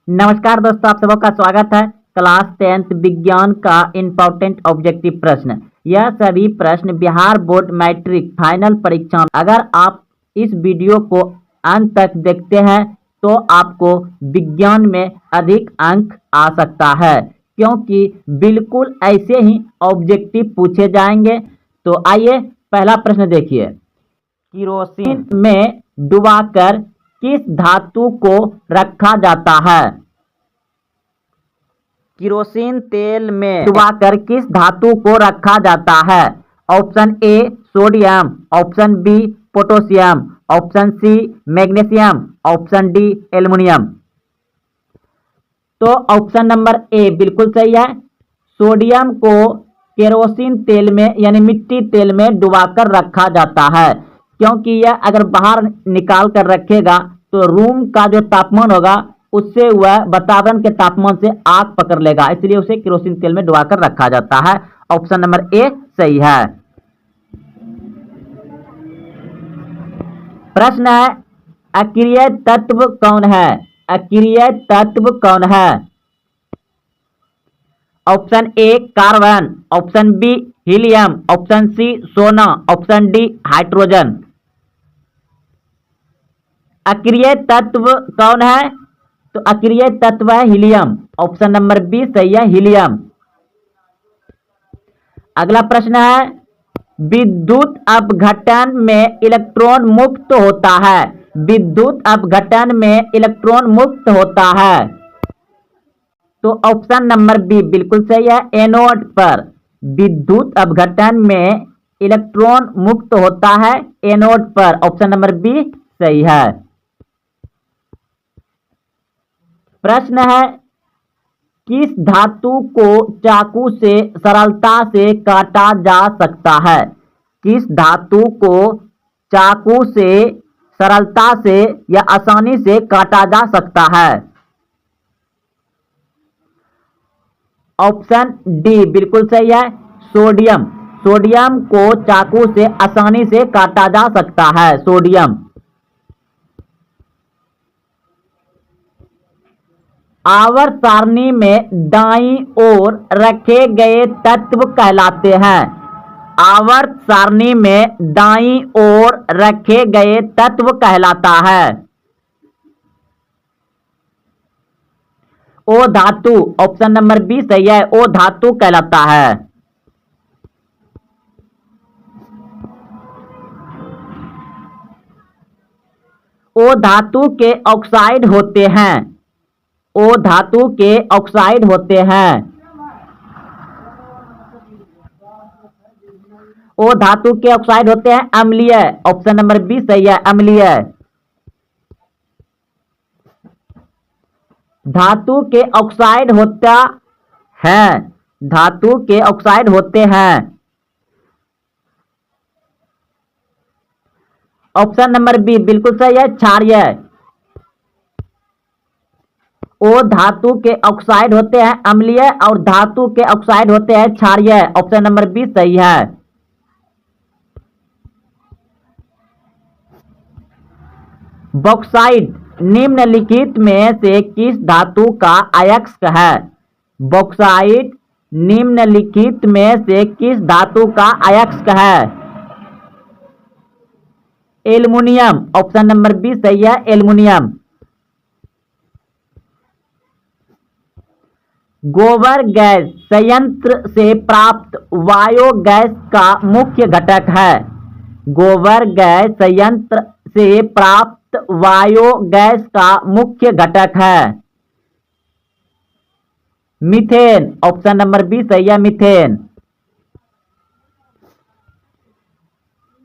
नमस्कार दोस्तों, आप सबका स्वागत है। क्लास 10th विज्ञान का इम्पोर्टेंट ऑब्जेक्टिव प्रश्न। यह सभी प्रश्न बिहार बोर्ड मैट्रिक फाइनल परीक्षा। अगर आप इस वीडियो को अंत तक देखते हैं तो आपको विज्ञान में अधिक अंक आ सकता है, क्योंकि बिल्कुल ऐसे ही ऑब्जेक्टिव पूछे जाएंगे। तो आइए पहला प्रश्न देखिए। केरोसिन में डुबाकर किस धातु को रखा जाता है? केरोसिन तेल में डुबाकर किस धातु को रखा जाता है? Option A sodium, option B potassium, option C magnesium, option D aluminium. तो ऑप्शन नंबर ए बिल्कुल सही है। सोडियम को केरोसिन तेल में यानी मिट्टी तेल में डुबाकर रखा जाता है, क्योंकि यह अगर बाहर निकाल कर रखेगा तो रूम का जो तापमान होगा उससे वह वातावरण के तापमान से आग पकड़ लेगा, इसलिए उसे केरोसिन तेल में डुबाकर रखा जाता है। ऑप्शन नंबर ए सही है। प्रश्न है, अक्रिय तत्व कौन है? अक्रिय तत्व कौन है? Option A carbon, option B helium, option C सोना, ऑप्शन डी हाइड्रोजन। अक्रिय तत्व कौन है? तो अक्रिय तत्व है हीलियम। ऑप्शन नंबर बी सही है, हीलियम। अगला प्रश्न है, विद्युत अपघटन में इलेक्ट्रॉन मुक्त होता है। विद्युत अपघटन में इलेक्ट्रॉन मुक्त होता है। तो ऑप्शन नंबर बी बिल्कुल सही है, एनोड पर विद्युत अपघटन में इलेक्ट्रॉन मुक्त होता है, एनोड पर। ऑप्शन नंबर बी सही है। प्रश्न है, किस धातु को चाकू से सरलता से काटा जा सकता है? किस धातु को चाकू से सरलता से या आसानी से काटा जा सकता है? ऑप्शन डी बिल्कुल सही है, सोडियम। सोडियम को चाकू से आसानी से काटा जा सकता है, सोडियम। आवर्त सारणी में दाईं ओर रखे गए तत्व कहलाते हैं। आवर्त सारणी में दाईं ओर रखे गए तत्व कहलाता है। ओ धातु। ऑप्शन नंबर बी सही है, ओ धातु कहलाता है। ओ धातु के ऑक्साइड होते हैं। ओ धातु के ऑक्साइड होते हैं। ओ धातु के ऑक्साइड होते हैं अम्लीय। ऑप्शन नंबर बी सही है, अम्लीय। धातु के ऑक्साइड होता है। धातु के ऑक्साइड होते हैं। ऑप्शन नंबर बी बिल्कुल सही है, क्षारीय। ओ धातु के ऑक्साइड होते हैं अम्लीय और धातु के ऑक्साइड होते हैं क्षारीय। ऑप्शन नंबर बी सही है। बॉक्साइट निम्नलिखित में से किस धातु का अयस्क है? बॉक्साइट निम्नलिखित में से किस धातु का अयस्क है? एल्युमिनियम। ऑप्शन नंबर बी सही है, एल्युमिनियम। गोबर गैस संयंत्र से प्राप्त बायोगैस का मुख्य घटक है। गोबर गैस संयंत्र से प्राप्त बायोगैस का मुख्य घटक है मीथेन। ऑप्शन नंबर बी सही है, मीथेन।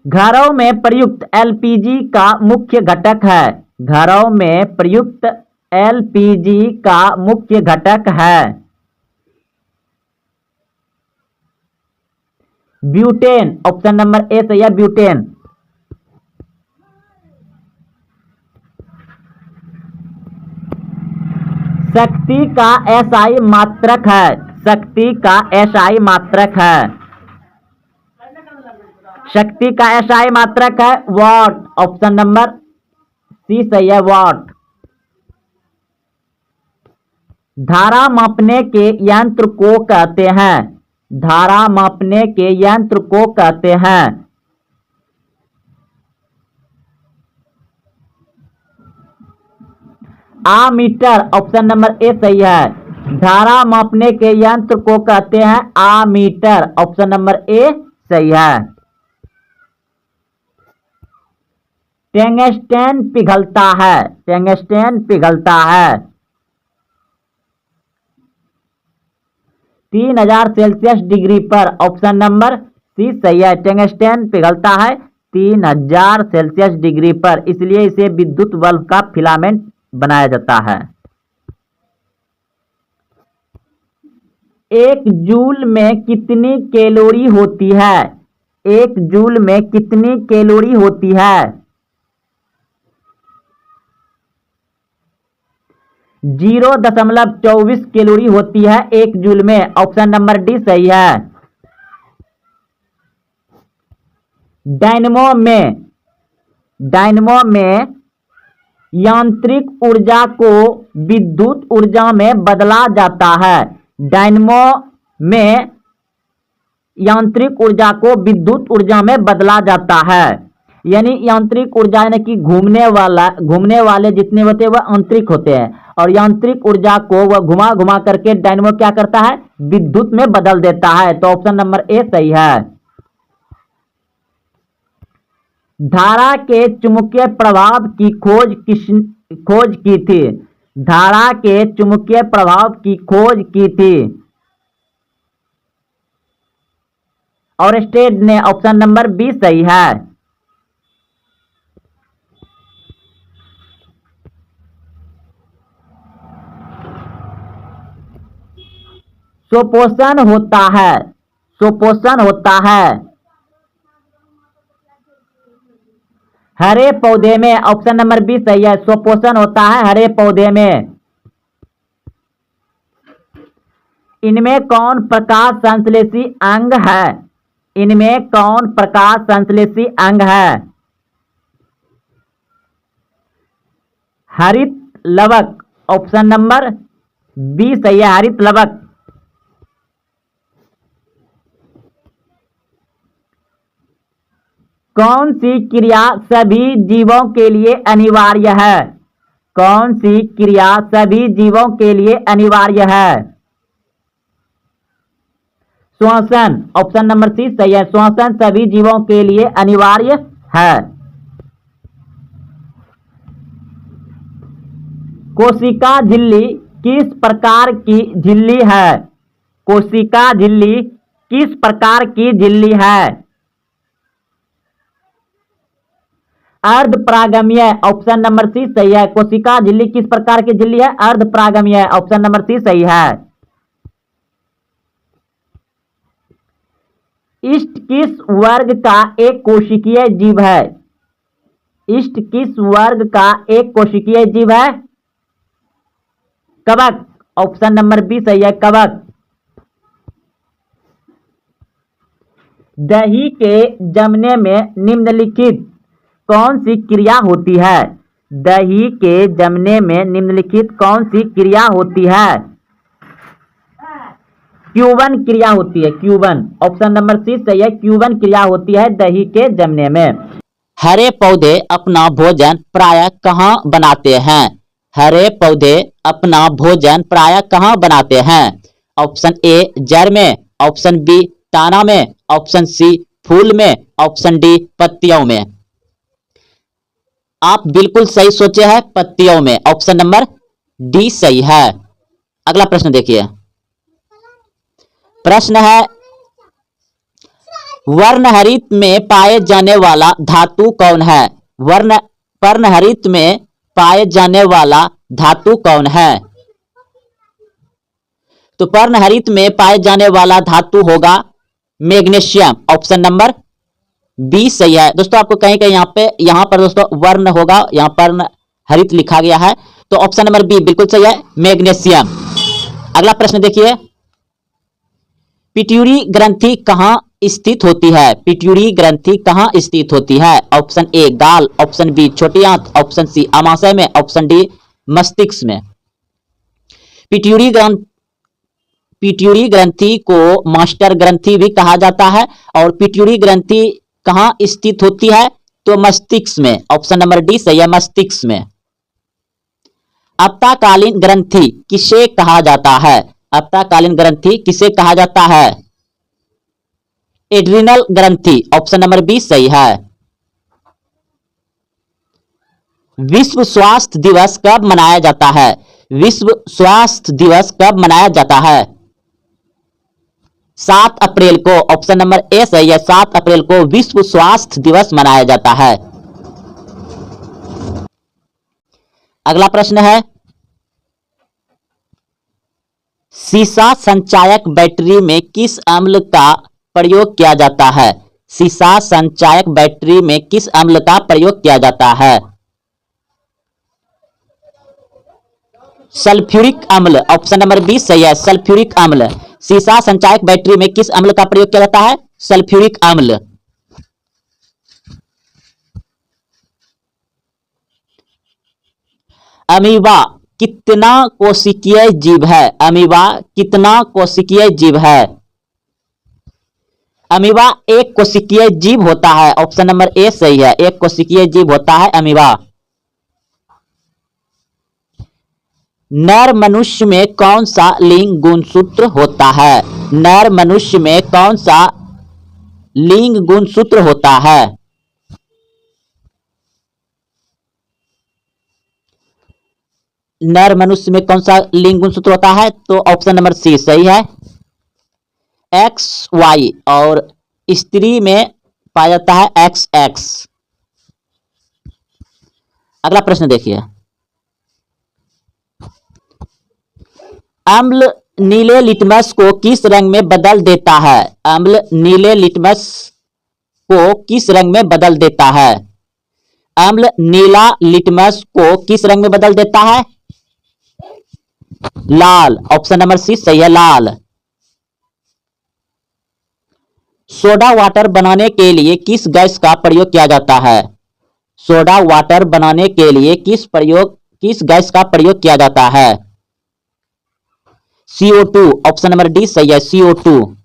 घरों में प्रयुक्त एलपीजी का मुख्य घटक है। घरों में प्रयुक्त एलपीजी का मुख्य घटक है ब्यूटेन। ऑप्शन नंबर ए सही है, ब्यूटेन। शक्ति का एसआई मात्रक है। शक्ति का एसआई मात्रक है। शक्ति का एसआई मात्रक है वाट। ऑप्शन नंबर सी सही है, वाट। धारा मापने के यंत्र को कहते हैं। धारा मापने के यंत्र को कहते हैं। आमीटर, ऑप्शन नंबर ए सही है। धारा मापने के यंत्र को कहते हैं आमीटर, ऑप्शन नंबर ए सही है। टंगस्टन पिघलता है। टंगस्टन पिघलता है 3000 सेल्सियस डिग्री पर, ऑप्शन नंबर सी सही है। टंगस्टन पिघलता है 3000 सेल्सियस डिग्री पर, इसलिए इसे विद्युत बल्ब का फिलामेंट बनाया जाता है। एक जूल में कितनी कैलोरी होती है? एक जूल में कितनी कैलोरी होती है? 0.24 कैलोरी होती है एक जूल में, ऑप्शन नंबर डी सही है। डायनमो में यांत्रिक ऊर्जा को विद्युत ऊर्जा में बदला जाता है। डायनमो में यांत्रिक ऊर्जा को विद्युत ऊर्जा में बदला जाता है। यानी यांत्रिक ऊर्जा यानी कि घूमने वाले जितने होते हैं वह आंतरिक होते हैं, और यांत्रिक ऊर्जा को वह घुमा घुमा करके डायनमो क्या करता है? विद्युत में बदल देता है। तो ऑप्शन नंबर ए सही है। धारा के चुंबकीय प्रभाव की खोज की थी? धारा के चुंबकीय प्रभाव की खोज की थी ऑरस्टेड ने, ऑप्शन नंबर बी सही है। सुपोषण होता है। सुपोषण होता है हरे पौधे में, ऑप्शन नंबर बी सही है। सुपोषण होता है हरे पौधे में। इनमें कौन प्रकाश संश्लेषी अंग है? इनमें कौन प्रकाश संश्लेषी अंग है? हरित लवक, ऑप्शन नंबर बी सही है। हरित लवक। कौन सी क्रिया सभी जीवों के लिए अनिवार्य है? कौन सी क्रिया सभी जीवों के लिए अनिवार्य है? श्वसन, ऑप्शन नंबर सी सही है। श्वसन सभी जीवों के लिए अनिवार्य है। कोशिका झिल्ली किस प्रकार की झिल्ली है? कोशिका झिल्ली किस प्रकार की झिल्ली है? अर्धपरागमीय, ऑप्शन नंबर सी सही है। कोशिका झिल्ली किस प्रकार की झिल्ली है? अर्धपरागमीय, ऑप्शन नंबर सी सही है। इष्ट किस वर्ग का एक कोशिकीय जीव है? इष्ट किस वर्ग का एक कोशिकीय जीव है? कवक, ऑप्शन नंबर बी सही है। कवक। दही के जमने में निम्नलिखित कौन सी क्रिया होती है? दही के जमने में निम्नलिखित कौन सी क्रिया होती है? क्यूबन क्रिया होती है। क्यूबन, ऑप्शन नंबर सी सही है। क्यूबन क्रिया होती है दही के जमने में। हरे पौधे अपना भोजन प्रायः कहाँ बनाते हैं? हरे पौधे अपना भोजन प्रायः कहाँ बनाते हैं? ऑप्शन ए जड़ में, ऑप्शन बी ताना में, ऑप्शन सी फूल में, ऑप्शन डी पत्तियों में। आप बिल्कुल सही सोचे हैं, पत्तियों में, ऑप्शन नंबर डी सही है। अगला प्रश्न देखिए। प्रश्न है वर्णहरित में पाए जाने वाला धातु कौन है? पर्णहरित में पाए जाने वाला धातु कौन है? तो पर्णहरित में पाए जाने वाला धातु होगा मैग्नीशियम, ऑप्शन नंबर बी सही है। दोस्तों आपको कहीं कहीं यहां पर दोस्तों वर्ण होगा, यहां पर हरित लिखा गया है, तो ऑप्शन नंबर बी बिल्कुल सही है, मैग्नीशियम। अगला प्रश्न देखिए। पिट्यूटरी ग्रंथि कहां स्थित होती है? पिट्यूटरी ग्रंथि कहां स्थित होती है? ऑप्शन ए गाल, ऑप्शन बी छोटी आंत, ऑप्शन सी अमाशय में, ऑप्शन डी मस्तिष्क में। पिट्यूरी ग्रंथि को मास्टर ग्रंथि भी कहा जाता है। और पिट्यूरी ग्रंथि कहाँ स्थित होती है? तो मस्तिष्क में। ऑप्शन नंबर डी सही है, मस्तिष्क में। अपताकालीन ग्रंथि किसे कहा जाता है? अपताकालीन ग्रंथि किसे कहा जाता है? एड्रिनल ग्रंथि। ऑप्शन नंबर बी सही है। विश्व स्वास्थ्य दिवस कब मनाया जाता है? विश्व स्वास्थ्य दिवस कब मनाया जाता है? 7 अप्रैल को। ऑप्शन नंबर ए सही है, 7 अप्रैल को विश्व स्वास्थ्य दिवस मनाया जाता है। अगला प्रश्न है, सीसा संचायक बैटरी में किस अम्ल का प्रयोग किया जाता है? सीसा संचायक बैटरी में किस अम्ल का प्रयोग किया जाता है? सल्फ्यूरिक अम्ल। ऑप्शन नंबर बी सही है, सल्फ्यूरिक अम्ल। सीसा संचायक बैटरी में किस अम्ल का प्रयोग किया जाता है? सल्फ्यूरिक अम्ल। अमीबा कितना कोशिकीय जीव है? अमीबा कितना कोशिकीय जीव है? अमीबा एक कोशिकीय जीव होता है। ऑप्शन नंबर ए सही है, एक कोशिकीय जीव होता है अमीबा। नर मनुष्य में कौन सा लिंग गुणसूत्र होता है? नर मनुष्य में कौन सा लिंग गुणसूत्र होता है? नर मनुष्य में कौन सा लिंग गुणसूत्र होता है? तो ऑप्शन नंबर सी सही है, एक्स वाई। और स्त्री में पाया जाता है एक्स एक्स। अगला प्रश्न देखिए, अम्ल नीले लिटमस को किस रंग में बदल देता है? अम्ल नीले लिटमस को किस रंग में बदल देता है? अम्ल नीला लिटमस को किस रंग में बदल देता है? लाल। ऑप्शन नंबर सी सही है, लाल। सोडा वाटर बनाने के लिए किस गैस का प्रयोग किया जाता है? सोडा वाटर बनाने के लिए किस गैस का प्रयोग किया जाता है? CO2। ऑप्शन नंबर डी सही है, CO2।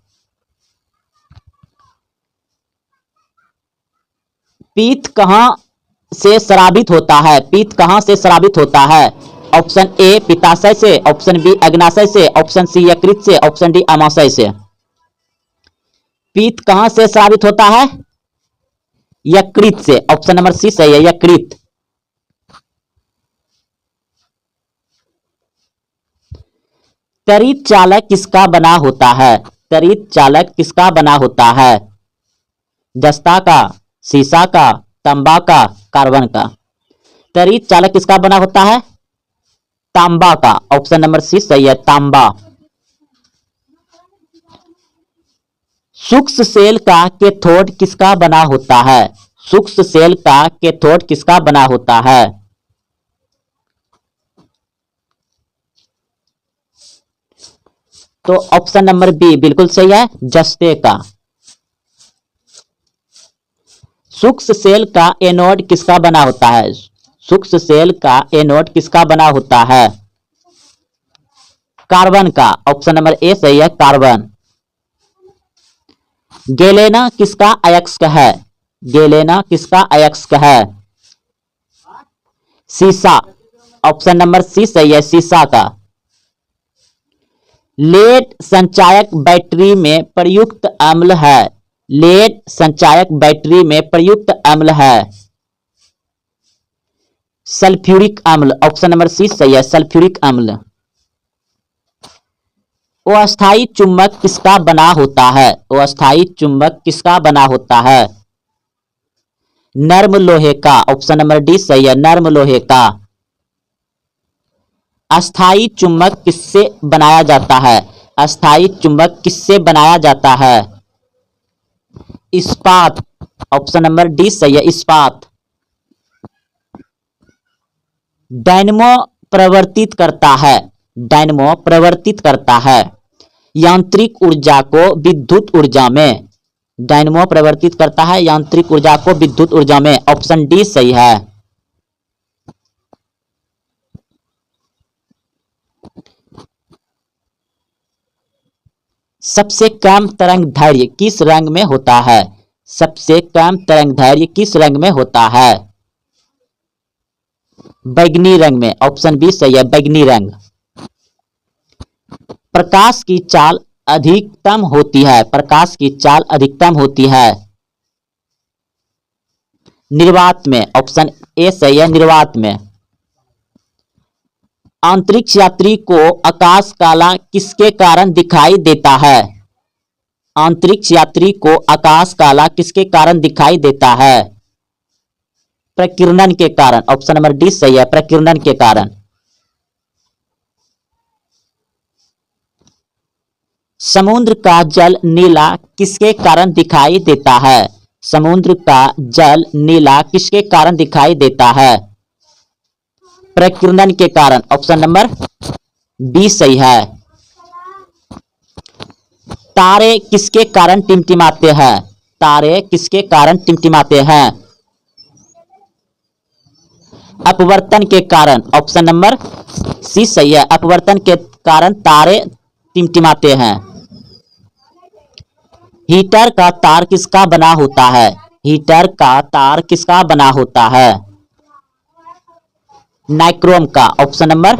पीत कहां से स्रावित होता है? पीत कहां से स्रावित होता है? ऑप्शन ए पित्ताशय से, ऑप्शन बी अग्नाशय से, ऑप्शन सी यकृत से, ऑप्शन डी अमाशय से। पीत कहां से स्रावित होता है? यकृत से। ऑप्शन नंबर सी सही है, यकृत। त्वरित चालक किसका बना होता है? त्वरित चालक किसका बना होता है? जस्ता का, सीसा का, तांबा का, कार्बन का। त्वरित चालक किसका बना होता है? तांबा का। ऑप्शन नंबर सी सही है, तांबा। सूक्ष्म सेल का कैथोड किसका बना होता है? सूक्ष्म सेल का कैथोड किसका बना होता है? तो ऑप्शन नंबर बी बिल्कुल सही है, जस्ते का। सूक्ष्म सेल का एनोड किसका बना होता है? सूक्ष्म सेल का एनोड किसका बना होता है? कार्बन का। ऑप्शन नंबर ए सही है, कार्बन। गैलेना किसका अयस्क है? गैलेना किसका अयस्क है? सीसा। ऑप्शन नंबर सी सही है, सीसा का। लेड संचायक बैटरी में प्रयुक्त अम्ल है। लेड संचायक बैटरी में प्रयुक्त अम्ल है सल्फ्यूरिक अम्ल। ऑप्शन नंबर सी सही है, सल्फ्यूरिक अम्ल। अस्थायी चुंबक किसका बना होता है? अस्थायी चुंबक किसका बना होता है? नर्म लोहे का। ऑप्शन नंबर डी सही है, नर्म लोहे का। अस्थायी चुंबक किससे बनाया जाता है? अस्थायी चुंबक किससे बनाया जाता है? इस्पात। ऑप्शन नंबर डी सही है, इस्पात। डायनमो प्रवर्तित करता है। डायनमो प्रवर्तित करता है यांत्रिक ऊर्जा को विद्युत ऊर्जा में। डायनमो प्रवर्तित करता है यांत्रिक ऊर्जा को विद्युत ऊर्जा में। ऑप्शन डी सही है। सबसे कम तरंगदैर्घ्य किस रंग में होता है? सबसे कम तरंगदैर्घ्य किस रंग में होता है? बैगनी रंग में। ऑप्शन बी सही है, बैगनी रंग। प्रकाश की चाल अधिकतम होती है, प्रकाश की चाल अधिकतम होती है निर्वात में। ऑप्शन ए सही है, निर्वात में। अंतरिक्ष यात्री को आकाश काला किसके कारण दिखाई देता है? अंतरिक्ष यात्री को आकाश काला किसके कारण दिखाई देता है? प्रकीर्णन के कारण। ऑप्शन नंबर डी सही है, प्रकीर्णन के कारण। समुद्र का जल नीला किसके कारण दिखाई देता है? समुद्र का जल नीला किसके कारण दिखाई देता है? प्रकीर्णन के कारण। ऑप्शन नंबर बी सही है। तारे किसके कारण टिमटिमाते हैं? तारे किसके कारण टिमटिमाते हैं? अपवर्तन के कारण। ऑप्शन नंबर सी सही है, अपवर्तन के कारण तारे टिमटिमाते हैं। हीटर का तार किसका बना होता है? हीटर का तार किसका बना होता है? नाइक्रोम का। ऑप्शन नंबर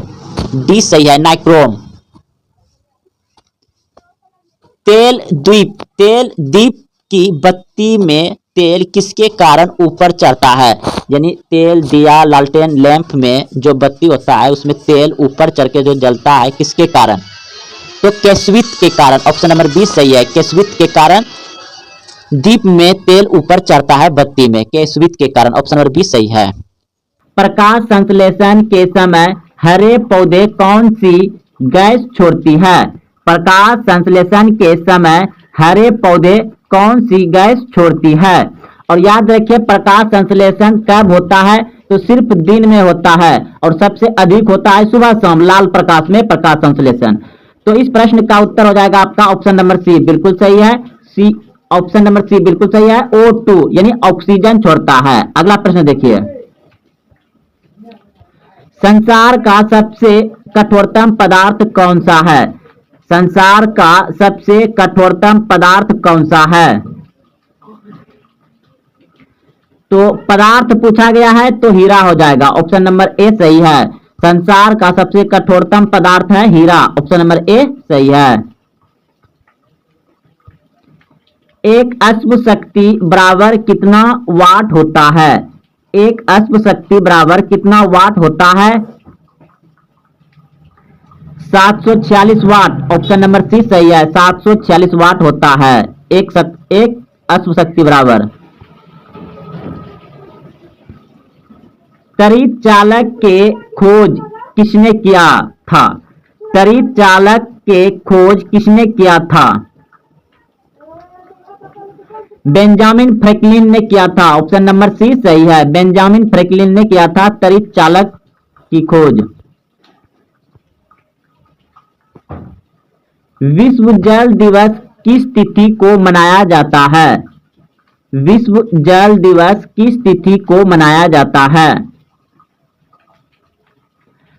डी सही है, नाइक्रोम। तेल दीप की बत्ती में तेल किसके कारण ऊपर चढ़ता है? यानी तेल दिया लालटेन लैंप में जो बत्ती होता है उसमें तेल ऊपर चढ़ के जो जलता है किसके कारण? तो केशवित के कारण। ऑप्शन नंबर बी सही है, केशवित के कारण दीप में तेल ऊपर चढ़ता है, बत्ती में, केशवित के कारण। ऑप्शन नंबर बी सही है। प्रकाश संश्लेषण के समय हरे पौधे कौन सी गैस छोड़ती है? प्रकाश संश्लेषण के समय हरे पौधे कौन सी गैस छोड़ती है? और याद रखिए प्रकाश संश्लेषण कब होता है? तो सिर्फ दिन में होता है और सबसे अधिक होता है सुबह शाम लाल प्रकाश में प्रकाश संश्लेषण। तो इस प्रश्न का उत्तर हो जाएगा आपका ऑप्शन नंबर सी, बिल्कुल सही है। सी, ऑप्शन नंबर सी बिल्कुल सही है। O2 यानी ऑक्सीजन छोड़ता है। अगला प्रश्न देखिए, संसार का सबसे कठोरतम पदार्थ कौन सा है? संसार का सबसे कठोरतम पदार्थ कौन सा है? तो पदार्थ पूछा गया है तो हीरा हो जाएगा। ऑप्शन नंबर ए सही है, संसार का सबसे कठोरतम पदार्थ है हीरा। ऑप्शन नंबर ए सही है। एक अश्व शक्ति बराबर कितना वाट होता है? एक अश्व शक्ति बराबर कितना वाट होता है? 746 वाट। ऑप्शन नंबर सी सही है, 746 वाट होता है एक अश्व शक्ति बराबर। तड़ित चालक के खोज किसने किया था? तड़ित चालक के खोज किसने किया था? बेंजामिन फ्रैंकलिन ने किया था। ऑप्शन नंबर सी सही है, बेंजामिन फ्रैंकलिन ने किया था तड़ित चालक की खोज। विश्व जल दिवस किस तिथि को मनाया जाता है? विश्व जल दिवस किस तिथि को मनाया जाता है?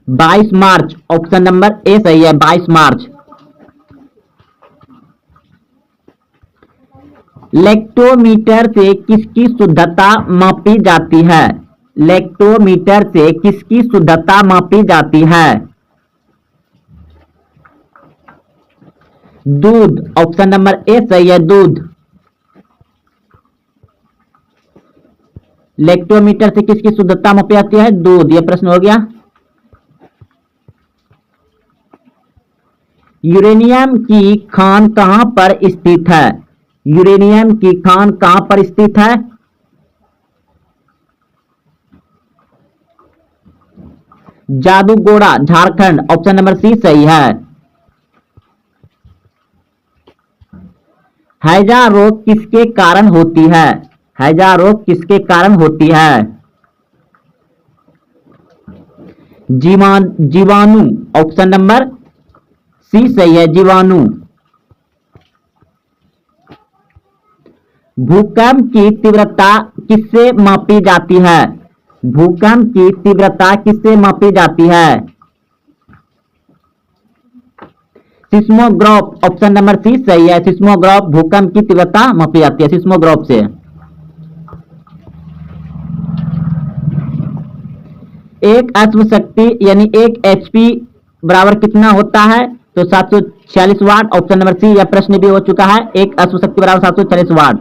22 मार्च। ऑप्शन नंबर ए सही है, 22 मार्च। लेक्टोमीटर से किसकी शुद्धता मापी जाती है? लेक्टोमीटर से किसकी शुद्धता मापी जाती है? दूध। ऑप्शन नंबर ए सही है, दूध। लेक्टोमीटर से किसकी शुद्धता मापी जाती है? दूध। यह प्रश्न हो गया। यूरेनियम की खान कहां पर स्थित है? यूरेनियम की खान कहां पर स्थित है? Jaduguda, Jharkhand. Option number C सही है। हैजा रोग किसके कारण होती है? हैजा रोग किसके कारण होती है? जीवाणु। ऑप्शन नंबर सी सही है, जीवाणु। भूकंप की तीव्रता किससे मापी जाती है? भूकंप की तीव्रता किससे मापी जाती है? सिस्मोग्राफ ऑप्शन नंबर सी सही है। सिस्मोग्राफ भूकंप की तीव्रता मापी जाती है सिस्मोग्राफ से। एक अश्व शक्ति यानी एक एचपी बराबर कितना होता है? तो 746 वाट। ऑप्शन नंबर सी, यह प्रश्न भी हो चुका है। एक अश्व शक्ति बराबर 746 वाट।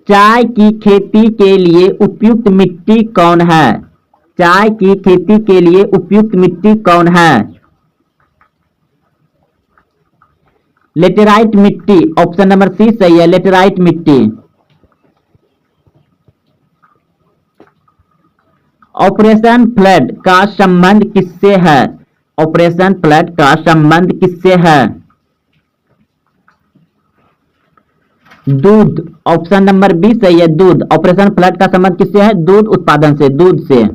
चाय की खेती के लिए उपयुक्त मिट्टी कौन है? चाय की खेती के लिए उपयुक्त मिट्टी कौन है? लेटेराइट मिट्टी। ऑप्शन नंबर सी सही है, लेटेराइट मिट्टी। ऑपरेशन फ्लड का संबंध किससे है? ऑपरेशन फ्लड का संबंध किससे है? दूध। ऑप्शन नंबर बी सही है, दूध। ऑपरेशन फ्लड का संबंध किससे है? दूध उत्पादन से, दूध से।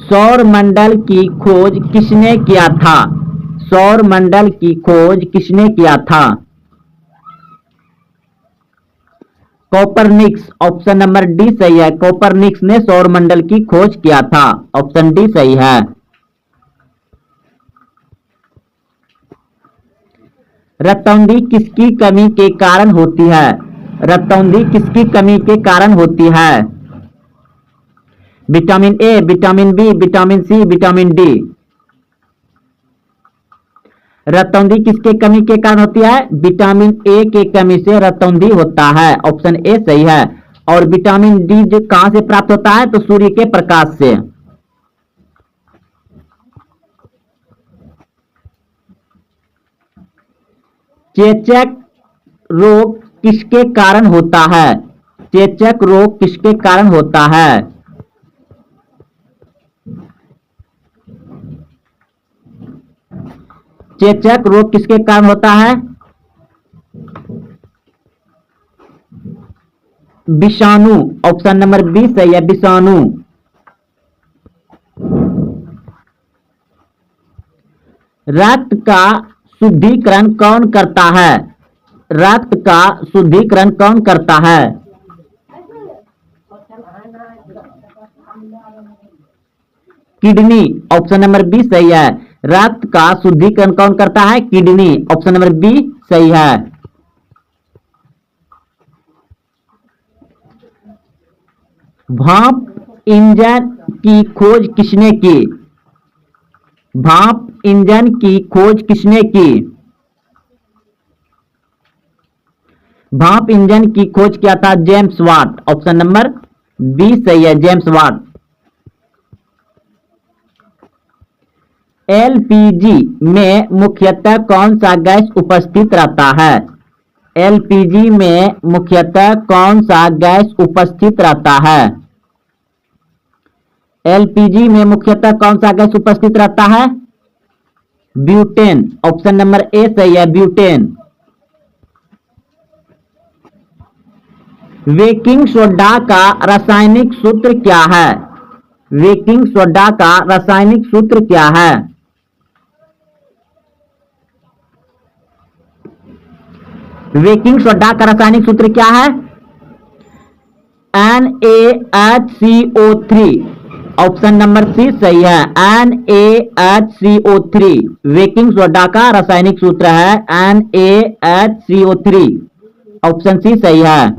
सौर मंडल की खोज किसने किया था? सौर मंडल की खोज किसने किया था? कोपरनिकस। ऑप्शन नंबर डी सही है, कोपरनिकस ने सौर मंडल की खोज किया था। ऑप्शन डी सही है। रतौंधी किसकी कमी के कारण होती है? रतौंधी किसकी कमी के कारण होती है? Vitamin A, vitamin B, vitamin C, vitamin D. रतौंधी किसके कमी के कारण होती है? विटामिन ए के कमी से रतौंधी होता है। ऑप्शन ए सही है। और विटामिन डी जो कहां से प्राप्त होता है? तो सूर्य के प्रकाश से। चेचक रोग किसके कारण होता है? चेचक रोग किसके कारण होता है? चेचक रोग किसके कारण होता है? विषाणु। ऑप्शन नंबर बी सही है, विषाणु। रक्त का शुद्धिकरण कौन करता है? रक्त का शुद्धिकरण कौन करता है? किडनी। ऑप्शन नंबर बी सही है। रक्त का शुद्धिकरण कौन करता है? किडनी। ऑप्शन नंबर बी सही है। भाप इंजन की खोज किसने की? भाप इंजन की खोज किसने की? भाप इंजन की खोज किया था James Watt. Option number B सही है, जेम्स वाट। एलपीजी में मुख्यतः कौन सा गैस उपस्थित रहता है? एलपीजी में मुख्यतः कौन सा गैस उपस्थित रहता है? एलपीजी में मुख्यतः कौन सा गैस उपस्थित रहता है? ब्यूटेन। ऑप्शन नंबर ए सही है, ब्यूटेन। बेकिंग सोडा का रासायनिक सूत्र क्या है? बेकिंग सोडा का रासायनिक सूत्र क्या है? बेकिंग सोडा का रासायनिक सूत्र क्या है? NaHCO3। ऑप्शन नंबर सी सही है, NaHCO3। बेकिंग सोडा का रासायनिक सूत्र है NaHCO3। ऑप्शन सी सही है।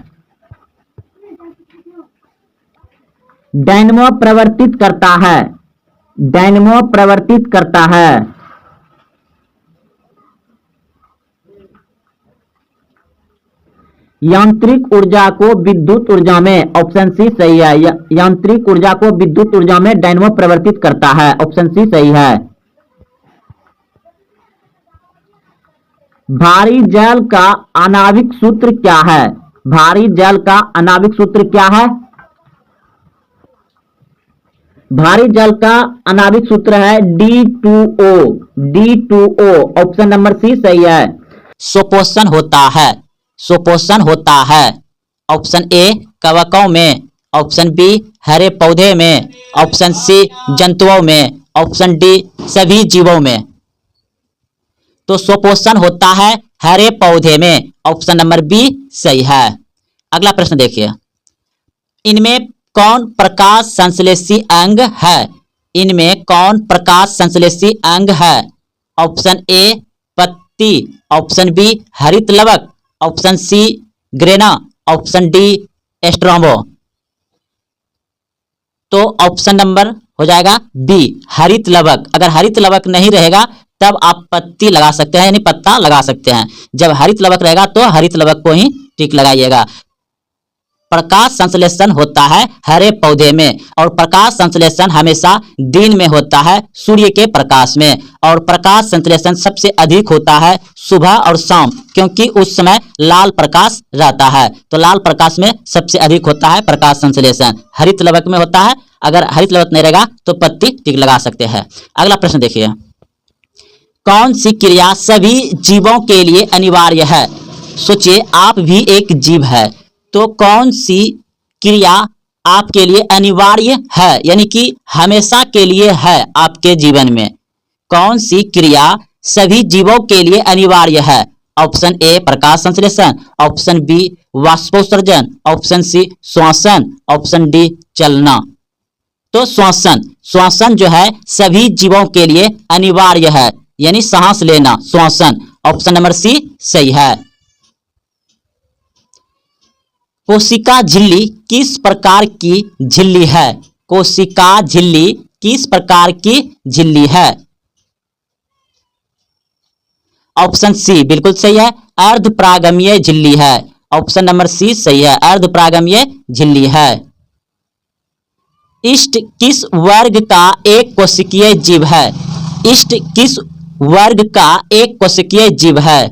डायनमो प्रवर्तित करता है। डायनमो प्रवर्तित करता है। यांत्रिक ऊर्जा को विद्युत ऊर्जा में। ऑप्शन सी सही है, यांत्रिक ऊर्जा को विद्युत ऊर्जा में डायनमो प्रवर्तित करता है। ऑप्शन सी सही है। भारी जल का आणविक सूत्र क्या है? भारी जल का आणविक सूत्र क्या है? भारी जल का आणविक सूत्र है D2O। D2O। Option number C सही है। सुपोषण होता है। सुपोषण होता है। ऑप्शन ए कवकों में, ऑप्शन बी हरे पौधे में, ऑप्शन सी जंतुओं में, ऑप्शन डी सभी जीवों में। तो सुपोषण होता है हरे पौधे में। ऑप्शन नंबर बी सही है। अगला प्रश्न देखिए। इनमें कौन प्रकाश संश्लेषी अंग है? इनमें कौन प्रकाश संश्लेषी अंग है? ऑप्शन ए पत्ती, ऑप्शन बी हरित लवक, option C grana, option D एस्ट्रोम्बो। तो ऑप्शन नंबर हो जाएगा बी हरित लवक। अगर हरित लवक नहीं रहेगा तब आप पत्ती लगा सकते हैं, यानी पत्ता लगा सकते हैं। जब हरित लवक रहेगा तो हरित लवक को ही टिक लगाइएगा। प्रकाश संश्लेषण होता है हरे पौधे में, और प्रकाश संश्लेषण हमेशा दिन में होता है सूर्य के प्रकाश में, और प्रकाश संश्लेषण सबसे अधिक होता है सुबह और शाम, क्योंकि उस समय लाल प्रकाश रहता है। तो लाल प्रकाश में सबसे अधिक होता है प्रकाश संश्लेषण, हरित लवक में होता है। अगर हरित लवक नहीं रहेगा तो पत्ती टिक लगा सकते हैं। अगला प्रश्न देखिए, कौन सी क्रिया सभी जीवों के लिए अनिवार्य है? सोचिए, आप भी एक जीव है, तो कौन सी क्रिया आपके लिए अनिवार्य है, यानी कि हमेशा के लिए है आपके जीवन में? कौन सी क्रिया सभी जीवों के लिए अनिवार्य है? ऑप्शन ए प्रकाश संश्लेषण, ऑप्शन बी वाष्पोत्सर्जन, ऑप्शन सी श्वसन, ऑप्शन डी चलना। तो श्वसन जो है सभी जीवों के लिए अनिवार्य है, यानी सांस लेना, श्वसन। ऑप्शन नंबर सी सही है। कोशिका झिल्ली किस प्रकार की झिल्ली है? कोशिका झिल्ली किस प्रकार की झिल्ली है? ऑप्शन सी बिल्कुल सही है, अर्धपरागमीय झिल्ली है। ऑप्शन नंबर सी सही है, अर्धपरागमीय झिल्ली है। इष्ट किस वर्ग का एक कोशिकीय जीव है? इष्ट किस वर्ग का एक कोशिकीय जीव है?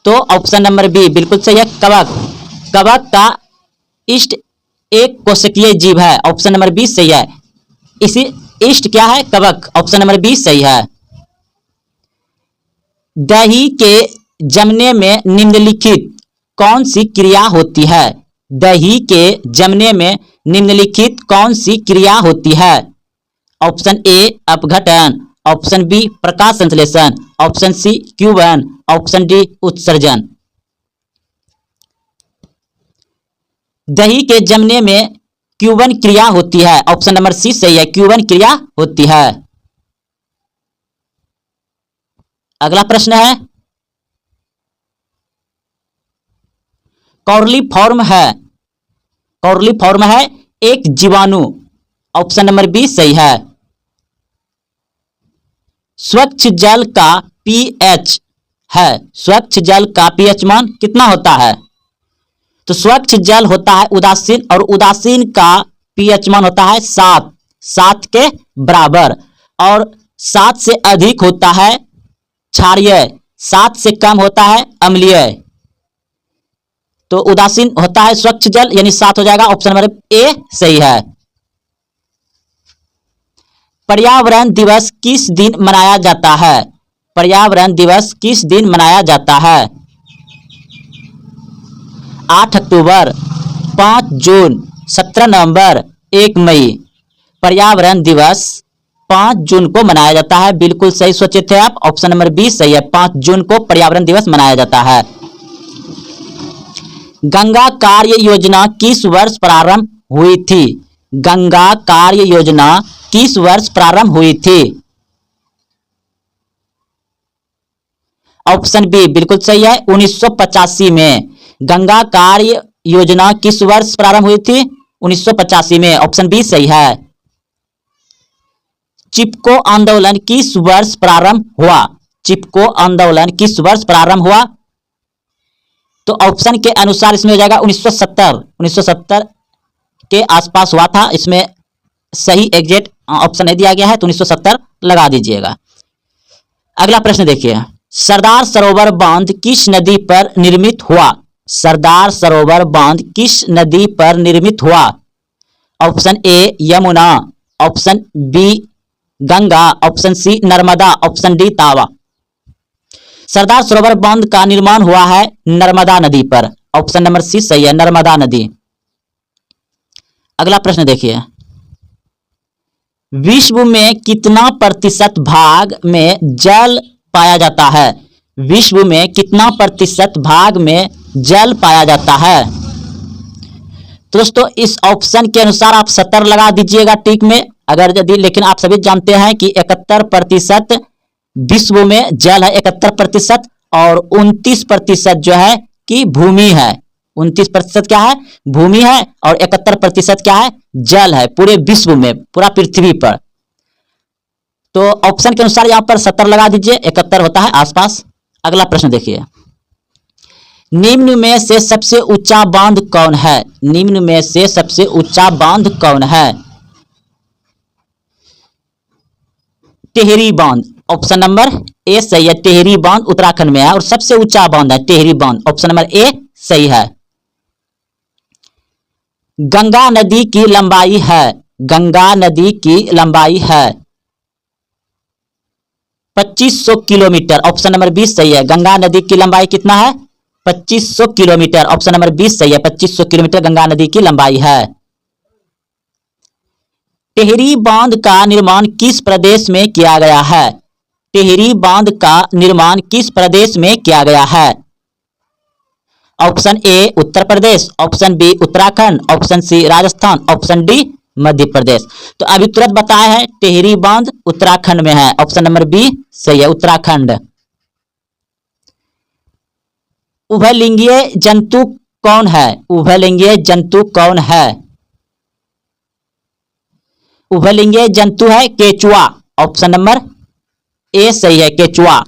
तो ऑप्शन नंबर बी बिल्कुल सही है, कवक। कवक का इष्ट एक कोशिकीय जीव है। ऑप्शन नंबर बी सही है। इसी इष्ट क्या है? कवक। ऑप्शन नंबर बी सही है। दही के जमने में निम्नलिखित कौन सी क्रिया होती है? दही के जमने में निम्नलिखित कौन सी क्रिया होती है? ऑप्शन ए अपघटन, ऑप्शन बी प्रकाश संश्लेषण, ऑप्शन सी क्यूबन, ऑप्शन डी उत्सर्जन। दही के जमने में क्यूबन क्रिया होती है। ऑप्शन नंबर सी सही है, क्यूबन क्रिया होती है। अगला प्रश्न है, कॉर्लीफॉर्म है एक जीवाणु। ऑप्शन नंबर बी सही है। स्वच्छ जल का पीएच है, स्वच्छ जल का पीएच मान कितना होता है? तो स्वच्छ जल होता है उदासीन, और उदासीन का पीएच मान होता है 7 के बराबर, और 7 से अधिक होता है क्षारीय, 7 से कम होता है अम्लीय। तो उदासीन होता है स्वच्छ जल, यानी 7 हो जाएगा। ऑप्शन नंबर ए सही है। पर्यावरण दिवस किस दिन मनाया जाता है? पर्यावरण दिवस किस दिन मनाया जाता है? 8 अक्टूबर, 5 जून, 17 नवंबर, 1 मई। पर्यावरण दिवस 5 जून को मनाया जाता है। बिल्कुल सही सोचे थे आप, ऑप्शन नंबर बी सही है, 5 जून को पर्यावरण दिवस मनाया जाता है। गंगा कार्य योजना किस वर्ष प्रारंभ हुई थी? गंगा कार्य योजना किस वर्ष प्रारंभ हुई थी? ऑप्शन बी बिल्कुल सही है, 1985 में। गंगा कार्य योजना किस वर्ष प्रारंभ हुई थी? 1985 में। ऑप्शन बी सही है। चिपको आंदोलन किस वर्ष प्रारंभ हुआ? चिपको आंदोलन किस वर्ष प्रारंभ हुआ? तो ऑप्शन के अनुसार इसमें हो जाएगा 1970 के आसपास हुआ था। इसमें सही एग्जैक्ट ऑप्शन नहीं दिया गया है, तो 1970 लगा दीजिएगा। अगला प्रश्न देखिए, सरदार सरोवर बांध किस नदी पर निर्मित हुआ? सरदार सरोवर बांध किस नदी पर निर्मित हुआ? Option A Yamuna, option B Ganga, option C Narmada, option D Tawa. Sardar सरोवर बांध का निर्माण हुआ है नर्मदा नदी पर। ऑप्शन नंबर सी सही है, नर्मदा नदी। अगला प्रश्न देखिए, विश्व में कितना प्रतिशत भाग में जल पाया जाता है? विश्व में कितना प्रतिशत भाग में जल पाया जाता है? तो दोस्तों इस ऑप्शन के अनुसार आप 70 लगा दीजिएगा टिक में, अगर यदि, लेकिन आप सभी जानते हैं कि 71% विश्व में जल है, 71%, और 29% जो है कि भूमि है। 29% क्या है? भूमि है, और 71% क्या है? जल है, पूरे विश्व में, पूरा पृथ्वी पर। तो ऑप्शन के अनुसार यहां पर 70 लगा दीजिए, 71 होता है आसपास। अगला प्रश्न देखिए, निम्न में से सबसे ऊंचा बांध कौन है? निम्न में से सबसे ऊंचा बांध कौन है? टिहरी बांध, ऑप्शन नंबर ए सही है। टिहरी बांध उत्तराखंड में है और सबसे ऊंचा बांध है टिहरी बांध, ऑप्शन नंबर ए सही है। गंगा नदी की लंबाई है, गंगा नदी की लंबाई है 2500 किलोमीटर, ऑप्शन नंबर 20 सही है। गंगा नदी की लंबाई कितना है? 2500 किलोमीटर, ऑप्शन नंबर 20 सही है। 2500 किलोमीटर गंगा नदी की लंबाई है। टिहरी बांध का निर्माण किस प्रदेश में किया गया है? टिहरी बांध का निर्माण किस प्रदेश में किया गया है? Option A Uttar Pradesh, option B Uttarakhand, option C Rajasthan, option D Madhya Pradesh. तो अभी तुरंत बताया है टिहरी बांध उत्तराखंड में है, ऑप्शन नंबर बी सही है, उत्तराखंड। उभयलिंगीय जंतु कौन है? उभयलिंगीय जंतु कौन है? उभयलिंगीय जंतु है केचुआ, ऑप्शन नंबर ए सही है, केचुआ।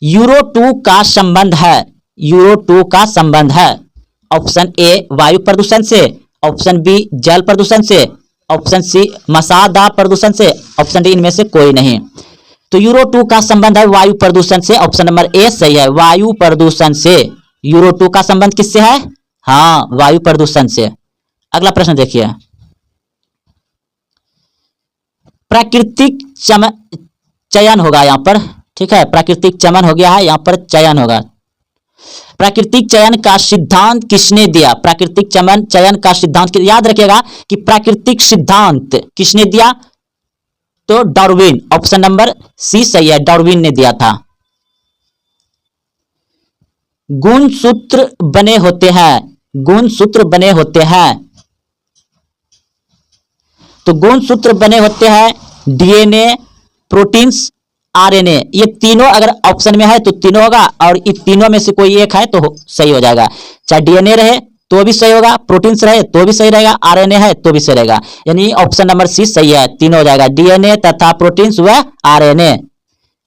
यूरो 2 का संबंध है, यूरो 2 का संबंध है, ऑप्शन ए वायु प्रदूषण से, ऑप्शन बी जल प्रदूषण से, ऑप्शन सी मसादा प्रदूषण से, ऑप्शन डी इनमें से कोई नहीं। तो यूरो 2 का संबंध है वायु प्रदूषण से, ऑप्शन नंबर ए सही है, वायु प्रदूषण से। यूरो 2 का संबंध किससे है? हाँ, वायु प्रदूषण से। अगला प्रश्न देखिए, प्राकृतिक चयन होगा यहां पर, ठीक है, प्राकृतिक चयन हो गया है, यहां पर चयन होगा। प्राकृतिक चयन का सिद्धांत किसने दिया? प्राकृतिक चयन का सिद्धांत याद रखिएगा कि प्राकृतिक सिद्धांत किसने दिया? तो डार्विन, ऑप्शन नंबर सी सही है, डार्विन ने दिया था। गुणसूत्र बने होते हैं, गुणसूत्र बने होते हैं, तो गुणसूत्र बने होते हैं डीएनए, प्रोटीन्स, आरएनए। ये तीनों अगर ऑप्शन में है तो तीनों होगा, और इन तीनों में से कोई एक है तो सही हो जाएगा। चाहे डीएनए रहे तो भी सही होगा, प्रोटीन्स रहे तो भी सही रहेगा, आरएनए है तो भी सही रहेगा, यानी ऑप्शन नंबर सी सही है, तीनों हो जाएगा, डीएनए तथा प्रोटीन्स व आरएनए।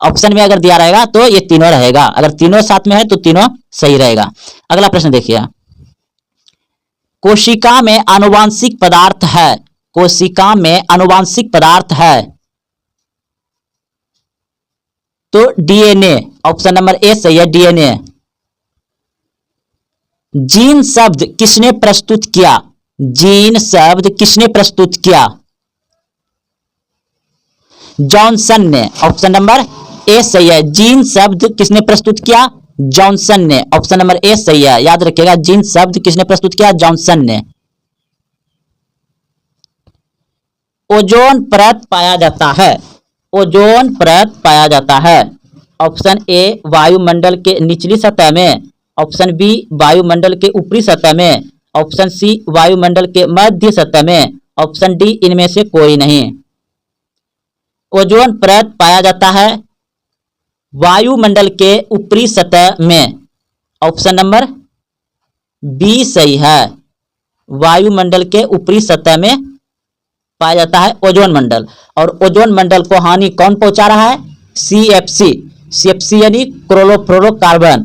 ऑप्शन में अगर दिया रहेगा तो ये तीनों रहेगा, अगर तीनों साथ में है तो तीनों सही रहेगा। अगला प्रश्न देखिए, कोशिका में आनुवांशिक पदार्थ है, कोशिका में आनुवांशिक पदार्थ है तो डीएनए, ऑप्शन नंबर ए सही है, डीएनए। जीन शब्द किसने प्रस्तुत किया? जीन शब्द किसने प्रस्तुत किया? जॉनसन ने, ऑप्शन नंबर ए सही है, जीन शब्द किसने प्रस्तुत किया? जॉनसन ने, ऑप्शन नंबर ए सही है, याद रखिएगा, जीन शब्द किसने प्रस्तुत किया? जॉनसन ने। ओजोन परत पाया जाता है, ओजोन परत पाया जाता है, ऑप्शन ए वायुमंडल के निचली सतह में, ऑप्शन बी वायुमंडल के ऊपरी सतह में, ऑप्शन सी वायुमंडल के मध्य सतह में, ऑप्शन डी इनमें से कोई नहीं। ओजोन परत पाया जाता है वायुमंडल के ऊपरी सतह में, ऑप्शन नंबर बी सही है, वायुमंडल के ऊपरी सतह में पाया जाता है ओजोन मंडल। और ओजोन मंडल को हानि कौन पहुंचा रहा है? सीएफसी, सीएफसी यानी क्लोरोफ्लोरोकार्बन।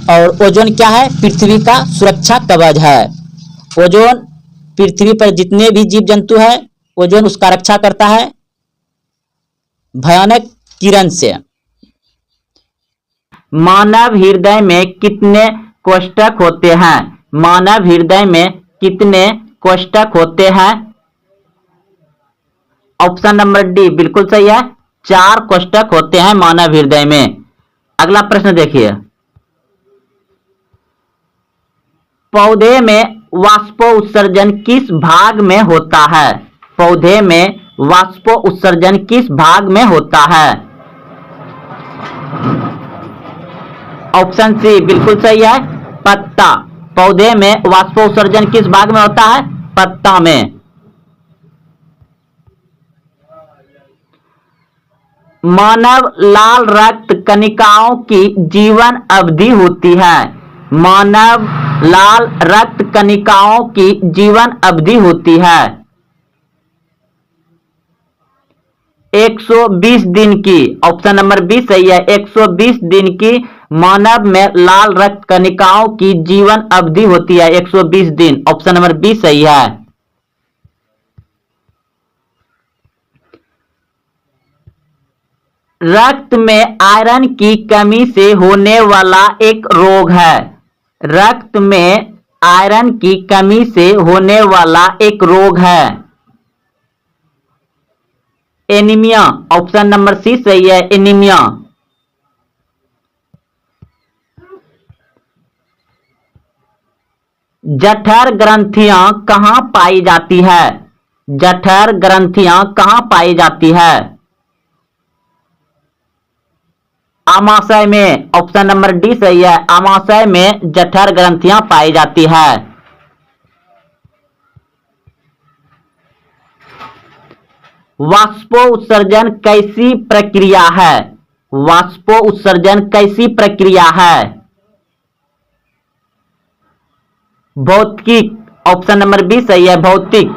और ओजोन क्या है? पृथ्वी का सुरक्षा कवच है। ओजोन पृथ्वी पर जितने भी जीव जंतु है, ओजोन उसका रक्षा करता है भयानक किरण से। मानव हृदय में कितने कोष्ठक होते हैं? मानव हृदय में कितने कोष्ठक होते हैं? ऑप्शन नंबर डी बिल्कुल सही है, 4 कोष्ठक होते हैं मानव हृदय में। अगला प्रश्न देखिए, पौधे में वाष्पोत्सर्जन किस भाग में होता है? पौधे में वाष्पोत्सर्जन किस भाग में होता है? ऑप्शन सी बिल्कुल सही है, पत्ता। पौधे में वाष्पोत्सर्जन किस भाग में होता है? पत्ता में। मानव लाल रक्त कणिकाओं की जीवन अवधि होती है। मानव लाल रक्त कणिकाओं की जीवन अवधि होती है 120 दिन की। ऑप्शन नंबर बी सही है। 120 दिन की मानव में लाल रक्त कणिकाओं की जीवन अवधि होती है 120 दिन। ऑप्शन नंबर बी सही है। रक्त में आयरन की कमी से होने वाला एक रोग है। रक्त में आयरन की कमी से होने वाला एक रोग है एनीमिया। ऑप्शन नंबर सी सही है, एनीमिया। जठर ग्रंथियां कहां पाई जाती है? जठर ग्रंथियां कहां पाई जाती है? आमाशय में। ऑप्शन नंबर डी सही है, आमाशय में जठर ग्रंथियां पाई जाती है। वाष्पोत्सर्जन कैसी प्रक्रिया है? वाष्पोत्सर्जन कैसी प्रक्रिया है? भौतिक। ऑप्शन नंबर बी सही है, भौतिक।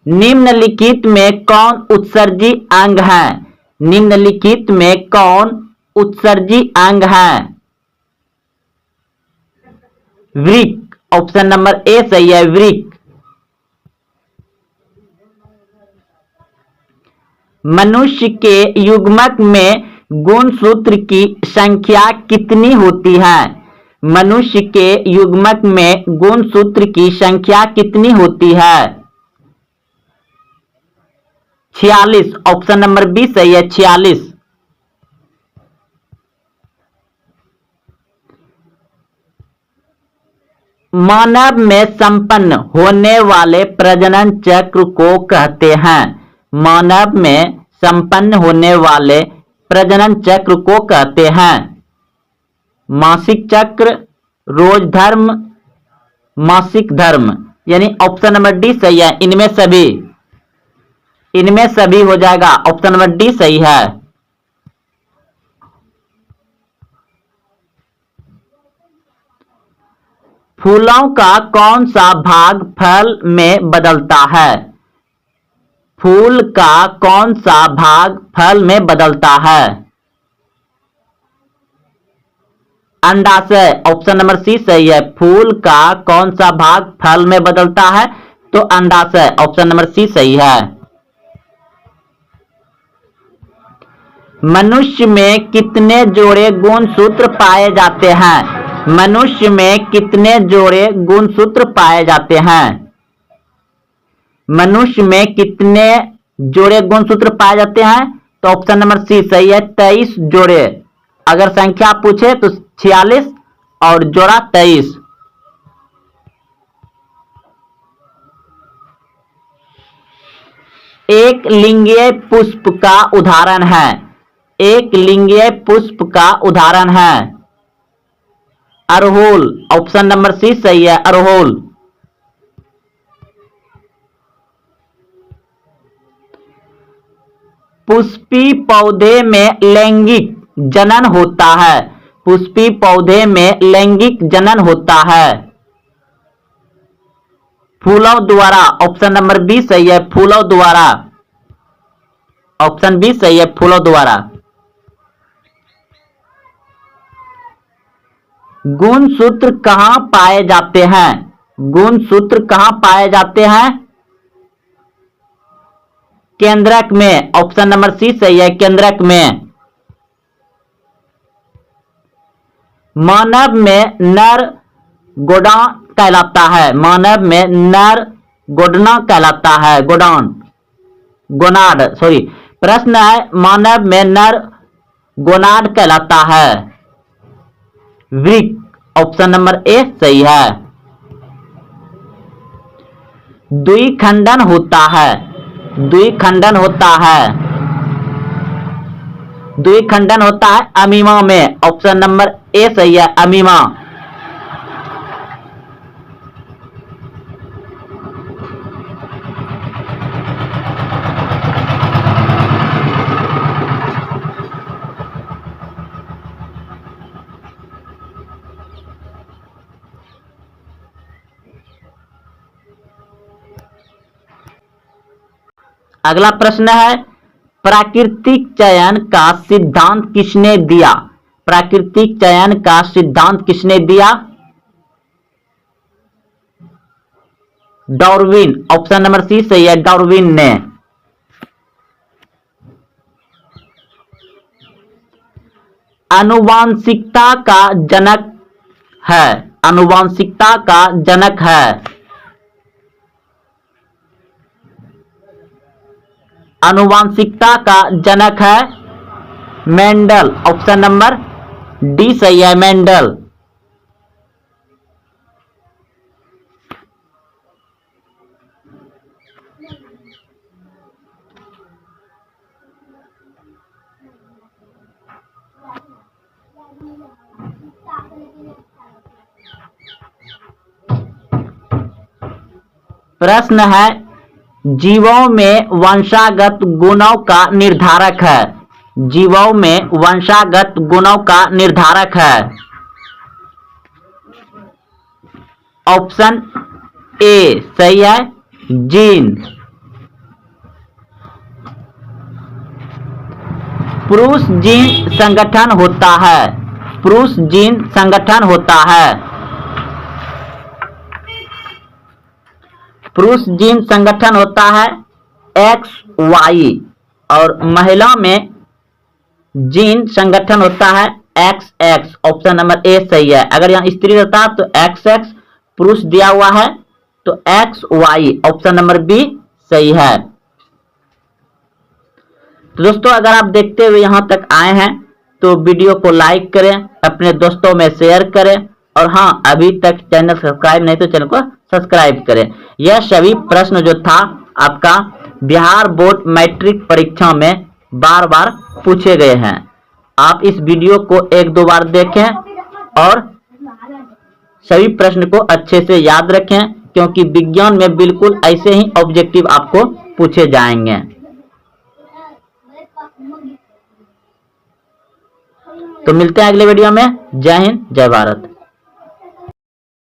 निम्नलिखित में कौन उत्सर्जी अंग है? निम्नलिखित में कौन उत्सर्जी अंग है? वृक्क। ऑप्शन नंबर ए सही है, वृक्क। मनुष्य के युग्मक में गुणसूत्र की संख्या कितनी होती है? मनुष्य के युग्मक में गुणसूत्र की संख्या कितनी होती है? 46। ऑप्शन नंबर बी सही है, 46। मानव में संपन्न होने वाले प्रजनन चक्र को कहते हैं? मानव में संपन्न होने वाले प्रजनन चक्र को कहते हैं? मासिक चक्र, रोज धर्म, मासिक धर्म। यानी ऑप्शन नंबर डी सही है, इनमें सभी। इनमें सभी हो जाएगा। ऑप्शन नंबर डी सही है। फूलों का कौन सा भाग फल में बदलता है? फूल का कौन सा भाग फल में बदलता है? अंडाशय। ऑप्शन नंबर सी सही है। फूल का कौन सा भाग फल में बदलता है? तो अंडाशय। ऑप्शन नंबर सी सही है। मनुष्य में कितने जोड़े गुणसूत्र पाए जाते हैं? मनुष्य में कितने जोड़े गुणसूत्र पाए जाते हैं? मनुष्य में कितने जोड़े गुणसूत्र पाए जाते हैं? तो ऑप्शन नंबर सी सही है, 23 जोड़े। अगर संख्या पूछे तो 46 और जोड़ा 23। एक लिंगीय पुष्प का उदाहरण है। एक लिंगीय पुष्प का उदाहरण है अरहुल। ऑप्शन नंबर सी सही है, अरहुल। पुष्पी पौधे में लैंगिक जनन होता है। पुष्पी पौधे में लैंगिक जनन होता है फूलों द्वारा। ऑप्शन नंबर बी सही है, फूलों द्वारा। ऑप्शन बी सही है, फूलों द्वारा। गुणसूत्र कहां पाए जाते हैं? गुणसूत्र कहां पाए जाते हैं? केंद्रक में। ऑप्शन नंबर सी सही है, केंद्रक में। मानव में नर गोडान कहलाता है। मानव में नर गोडना कहलाता है, गोडान, गोनाड। सॉरी, प्रश्न है मानव में नर गोनाड कहलाता है वृक्क। ऑप्शन नंबर ए सही है। द्विखंडन होता है। द्विखंडन होता है। द्विखंडन होता है अमीमा में। ऑप्शन नंबर ए सही है, अमीमा। अगला प्रश्न है, प्राकृतिक चयन का सिद्धांत किसने दिया? प्राकृतिक चयन का सिद्धांत किसने दिया? डार्विन। ऑप्शन नंबर सी सही है, डार्विन ने। आनुवांशिकता का जनक है, आनुवांशिकता का जनक है। आनुवांशिकता का जनक है मेंडल। ऑप्शन नंबर डी सही है, मेंडल। प्रश्न है, जीवों में वंशागत गुणों का निर्धारक है। जीवों में वंशागत गुणों का निर्धारक है। ऑप्शन ए सही है, जीन। पुरुष जीन संगठन होता है, पुरुष जीन संगठन होता है। पुरुष जीन संगठन होता है XY और महिला में जीन संगठन होता है XX। ऑप्शन नंबर ए सही है। अगर यहाँ स्त्री रहता तो XX, पुरुष दिया हुआ है तो XY। ऑप्शन नंबर बी सही है। तो दोस्तों, अगर आप देखते हुए यहाँ तक आए हैं तो वीडियो को लाइक करें, अपने दोस्तों में शेयर करें, और हाँ, अभी तक चैनल सब्सक्राइब नहीं तो चैनल को सब्सक्राइब करें। यह सभी प्रश्न जो था आपका बिहार बोर्ड मैट्रिक परीक्षा में बार बार पूछे गए हैं। आप इस वीडियो को एक दो बार देखें और सभी प्रश्न को अच्छे से याद रखें, क्योंकि विज्ञान में बिल्कुल ऐसे ही ऑब्जेक्टिव आपको पूछे जाएंगे। तो मिलते हैं अगले वीडियो में। जय हिंद, जय भारत।